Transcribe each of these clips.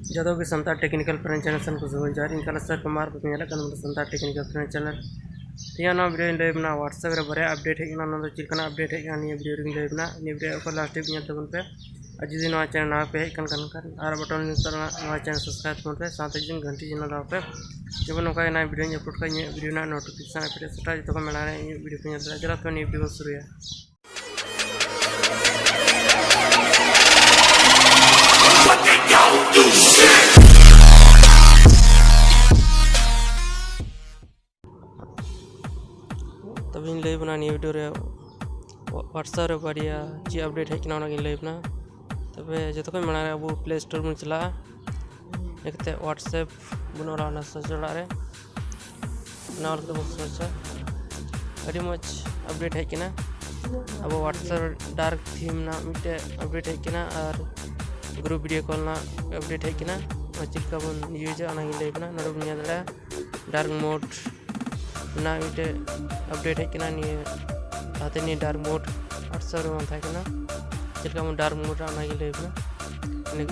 जो भी संतार technical friend channel सन को सुन जार इनका सर कुमार को मेला कर संतार टेक्निकल फ्रेंड चैनल तीन वीडियो लेबना व्हाट्सएप रे बरे अपडेट है चिलकना अपडेट है वीडियो रे लेबना वीडियो को लास्ट वीडियो तबन पे जुदी नवा चैनल ना पे और बटन नवा चैनल सब्सक्राइब कर पे साथ ही घंटी जिन दाव पे जब नौका ना वीडियो अपलोड का वीडियो ना नोटिफिकेशन अपडेट सेटा जो को मेला वीडियो को जरा तो वीडियो शुरू है तब इन लेबना वीडियो रे व्हाट्सएप रे बढ़िया जी अपडेट है कि लेबना तब जो को मना अब प्ले स्टोर में चला एक व्हाट्सएप बना सर्च रे अभी मज अपडेट है कि अब व्हाट्सएप डार्क थीम ना मिट्टे अपडेट है कि और ग्रुप वीडियो कॉल ना अपडेट है कि चिल्का बन यूज लेबना ना डार्क मोड ना मिट्टे अपडेट है कि नहीं डार्क मोड व्हाट्सएप में था चिल्का डार्क मोड लेबना अपडेट क्लिक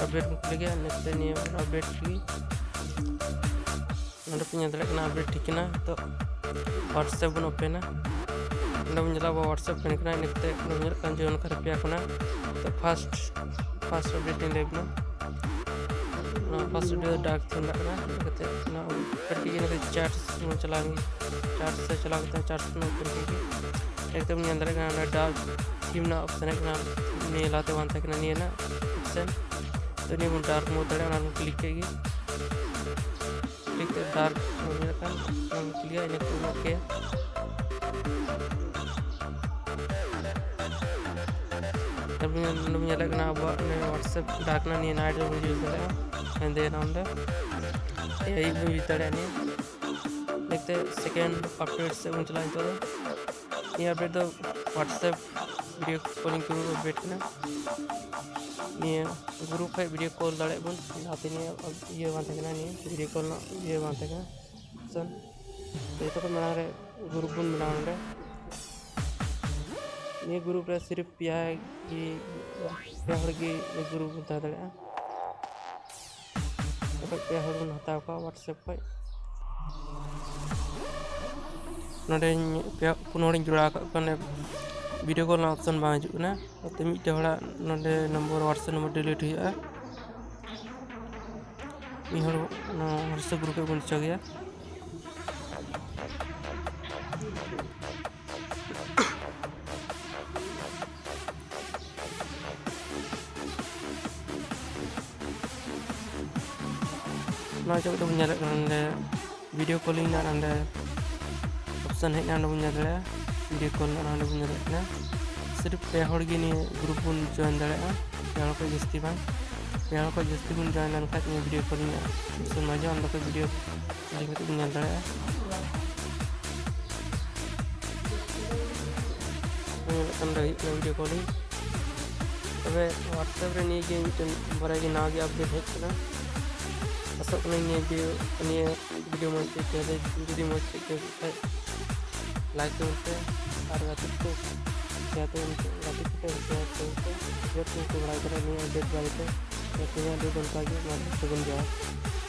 अपडेट पे अपडेट ठीक तो व्हाट्सएप बन ओपेना बन चला व्हाट्सएप पे जो पे तो फास्ट अपडेट लेबना fast video dark theme chats में चला चैट से चला चैट्स में एकदम डार्क थीम ना ऑप्शन है लाते वन तक ना ऑप्शन तो नहीं डार्क मोड दाड़ा click click dark click okay तब अब व्हाट्सएप डार्क ना नाइट यूज दे यूज दाड़ा देखते सेकेंड अपडेट से उन चला ये अपडेट तो WhatsApp video calling group update group पे वीडियो कॉल दाड़े बन ये वीडियो कॉल ये ऑप्शन तो को मना रे ग्रुप बन बना ये ग्रुप रे सिर्फ पिया की ग्रुप बता दाड़ा पे बन हता व्हाट्सएप पे पुनः जोड़ा वीडियो कॉल ऑप्शन बा हजना मिट्टे नंबर व्हाट्सएप नंबर डिलीट हुआ व्हाट्सएप ग्रुप बन चो गया वीडियो कॉलिंग ऑप्शन है वीडियो कॉल बन सिर्फ पे ग्रुप बन जॉइन दाड़ा पे जस्ती बन जॉइन लेना वीडियो कॉलिंग ऑप्शन मजा वीडियो कॉलिंग दाड़ा वीडियो कॉलिंग तब व्हाट्सएप रे बड़ा ना अपडेट है आसोग वीडियो मज जुदी मज लाइक पे और गाते को बड़ा अपडेट बारे सगुन जवाब।